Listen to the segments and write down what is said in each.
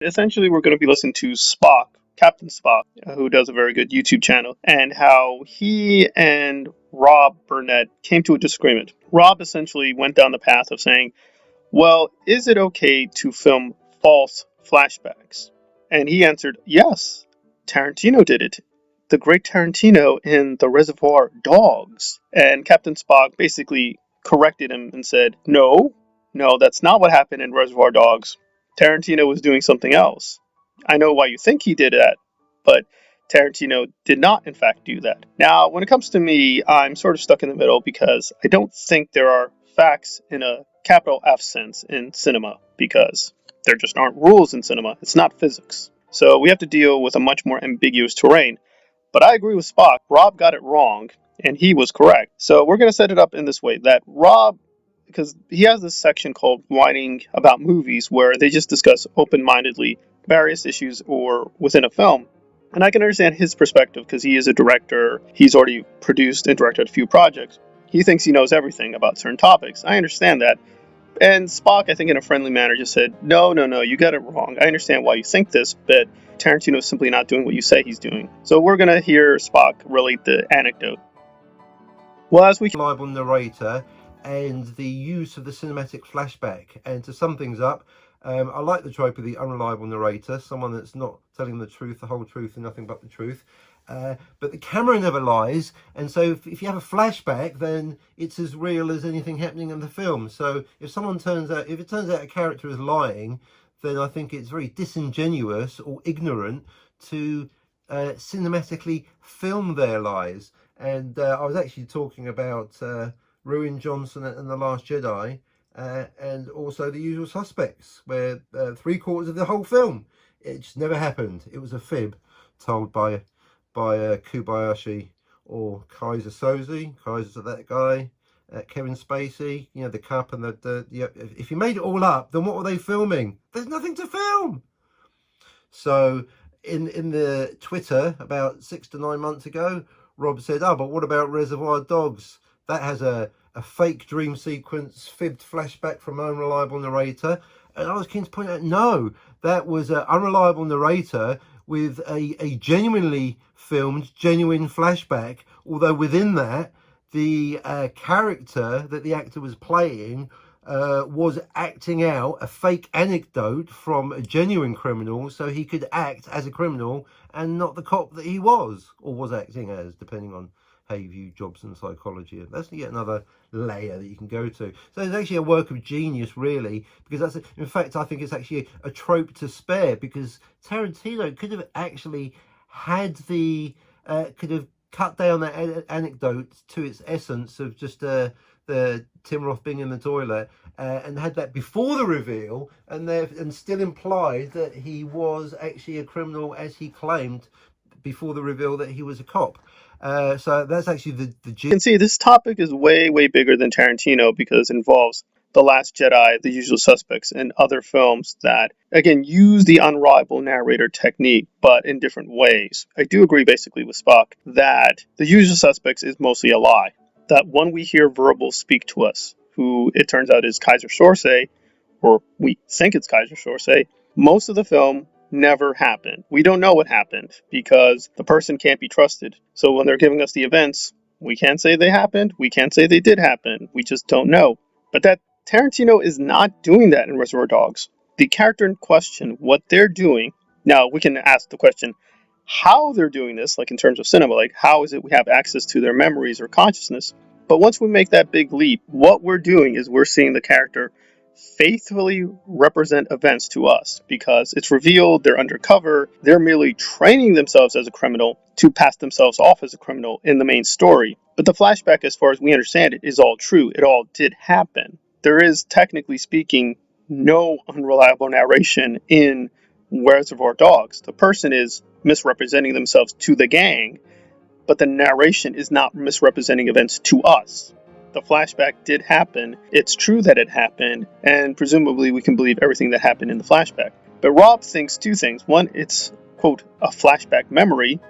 Essentially, we're going to be listening to Spock, Captain Spock, who does a very good YouTube channel, and how he and Rob Burnett came to a disagreement. Rob essentially went down the path of saying, well, is it okay to film false flashbacks? And he answered, yes, Tarantino did it. The great Tarantino in the Reservoir Dogs. And Captain Spock basically corrected him and said, no, that's not what happened in Reservoir Dogs. Tarantino was doing something else. I know why you think he did that, but Tarantino did not, in fact, do that. Now, when it comes to me, I'm sort of stuck in the middle because I don't think there are facts in a capital F sense in cinema because there just aren't rules in cinema. It's not physics. So we have to deal with a much more ambiguous terrain. But I agree with Spock. Rob got it wrong, and he was correct. So we're going to set it up in this way that Rob, because he has this section called Whining About Movies where they just discuss open mindedly various issues or within a film. And I can understand his perspective because he is a director. He's already produced and directed a few projects. He thinks he knows everything about certain topics. I understand that. And Spock, I think in a friendly manner, just said, no, you got it wrong. I understand why you think this, but Tarantino is simply not doing what you say he's doing. So we're going to hear Spock relate the anecdote. Well, as we reliable narrator and the use of the cinematic flashback. And to sum things up, I like the trope of the unreliable narrator, someone that's not telling the truth, the whole truth, and nothing but the truth. But the camera never lies, and so if you have a flashback, then it's as real as anything happening in the film. So if it turns out a character is lying, then I think it's very disingenuous or ignorant to cinematically film their lies. And I was actually talking about Ruin Johnson and The Last Jedi, and also The Usual Suspects, where 3/4 of the whole film, it just never happened. It was a fib told by Kobayashi or Kaiser Soze. Kaiser's that guy. Kevin Spacey, the cup and if you made it all up, then what were they filming? There's nothing to film. So in the Twitter about 6 to 9 months ago, Rob said, oh, but what about Reservoir Dogs? That has a fake dream sequence, fibbed flashback from an unreliable narrator. And I was keen to point out, no, that was an unreliable narrator with a genuinely filmed, genuine flashback. Although within that, the character that the actor was playing was acting out a fake anecdote from a genuine criminal so he could act as a criminal and not the cop that he was, or was acting as, depending on how you view jobs and psychology. That's yet another layer that you can go to. So it's actually a work of genius, really, because in fact, I think it's actually a trope to spare, because Tarantino could have actually had could have cut down that anecdote to its essence of just the Tim Roth being in the toilet, and had that before the reveal, and still implied that he was actually a criminal as he claimed before the reveal that he was a cop. So that's actually you can see this topic is way, way bigger than Tarantino because it involves The Last Jedi, The Usual Suspects, and other films that, again, use the unreliable narrator technique, but in different ways. I do agree basically with Spock that The Usual Suspects is mostly a lie. That when we hear verbal speak to us, who it turns out is Kaiser Soze, or we think it's Kaiser Soze, most of the film never happened. We don't know what happened because the person can't be trusted. So when they're giving us the events, we can't say they happened. We can't say they did happen. We just don't know. But that Tarantino is not doing that in Reservoir Dogs. The character in question, what they're doing, now we can ask the question, how they're doing this, like in terms of cinema, like how is it we have access to their memories or consciousness? But once we make that big leap, what we're doing is we're seeing the character faithfully represent events to us because it's revealed they're undercover. They're merely training themselves as a criminal to pass themselves off as a criminal in the main story. But the flashback, as far as we understand it, is all true. It all did happen. There is, technically speaking, no unreliable narration in Reservoir Dogs. The person is misrepresenting themselves to the gang, but the narration is not misrepresenting events to us. The flashback did happen. It's true that it happened, and presumably we can believe everything that happened in the flashback. But Rob thinks two things. One, it's quote, a flashback memory,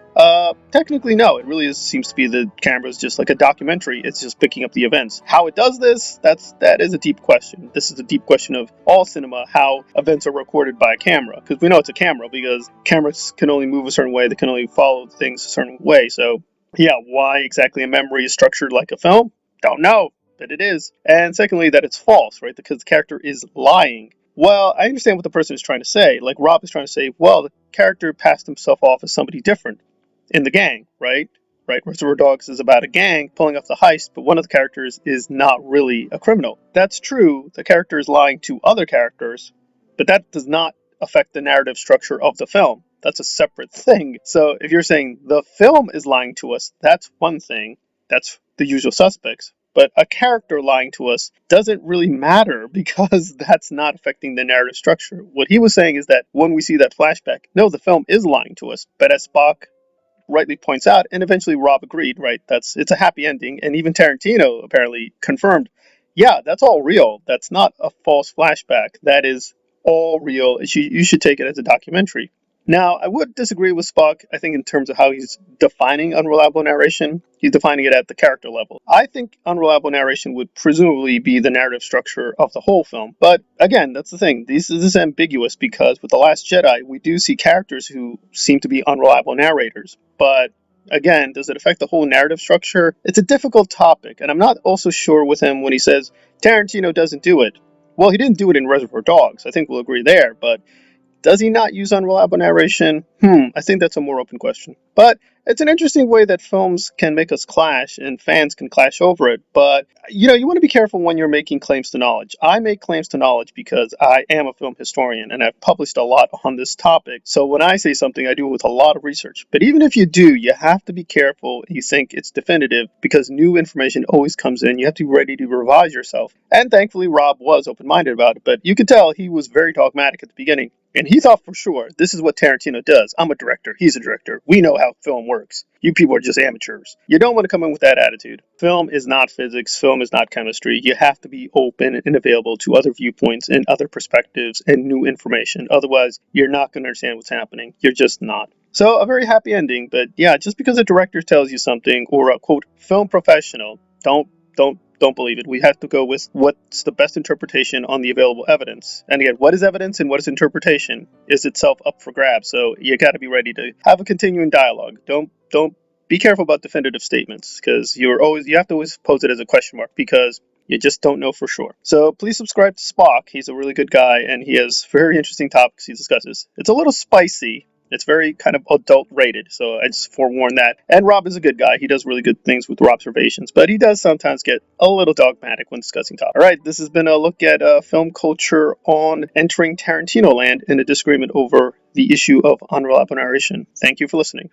technically no. It really seems to be the camera's just like a documentary. It's just picking up the events. How it does this, that is a deep question. This is a deep question of all cinema, how events are recorded by a camera. Because we know it's a camera, because cameras can only move a certain way, they can only follow things a certain way. So yeah, why exactly a memory is structured like a film? Don't know, but it is. And secondly, that it's false, right? Because the character is lying. Well, I understand what the person is trying to say. Like Rob is trying to say, well, the character passed himself off as somebody different in the gang, right? Right? Reservoir Dogs is about a gang pulling off the heist, but one of the characters is not really a criminal. That's true. The character is lying to other characters, but that does not affect the narrative structure of the film. That's a separate thing. So if you're saying the film is lying to us, that's one thing. That's the usual suspects. But a character lying to us doesn't really matter because that's not affecting the narrative structure. What he was saying is that when we see that flashback, no, the film is lying to us. But as Spock rightly points out, and eventually Rob agreed, right? It's a happy ending, and even Tarantino apparently confirmed, yeah, that's all real. That's not a false flashback. That is all real. You should take it as a documentary. Now, I would disagree with Spock, I think, in terms of how he's defining unreliable narration. He's defining it at the character level. I think unreliable narration would presumably be the narrative structure of the whole film. But again, that's the thing. This is ambiguous because with The Last Jedi, we do see characters who seem to be unreliable narrators. But again, does it affect the whole narrative structure? It's a difficult topic, and I'm not also sure with him when he says Tarantino doesn't do it. Well, he didn't do it in Reservoir Dogs. I think we'll agree there, but does he not use unreliable narration? I think that's a more open question. But it's an interesting way that films can make us clash and fans can clash over it. But, you want to be careful when you're making claims to knowledge. I make claims to knowledge because I am a film historian and I've published a lot on this topic. So when I say something, I do it with a lot of research. But even if you do, you have to be careful and you think it's definitive because new information always comes in. You have to be ready to revise yourself. And thankfully, Rob was open-minded about it. But you could tell he was very dogmatic at the beginning. And he thought for sure, this is what Tarantino does. I'm a director. He's a director. We know how film works. You people are just amateurs. You don't want to come in with that attitude. Film is not physics. Film is not chemistry. You have to be open and available to other viewpoints and other perspectives and new information. Otherwise, you're not going to understand what's happening. You're just not. So a very happy ending. But yeah, just because a director tells you something or a quote film professional, don't believe it. We have to go with what's the best interpretation on the available evidence. And again, what is evidence and what is interpretation is itself up for grabs. So you got to be ready to have a continuing dialogue. Don't be careful about definitive statements because you have to always pose it as a question mark because you just don't know for sure. So please subscribe to Spock. He's a really good guy and he has very interesting topics he discusses. It's a little spicy. It's very kind of adult rated, so I just forewarn that. And Rob is a good guy. He does really good things with observations, but he does sometimes get a little dogmatic when discussing topics. All right, this has been a look at film culture on entering Tarantino land in a disagreement over the issue of unreliable narration. Thank you for listening.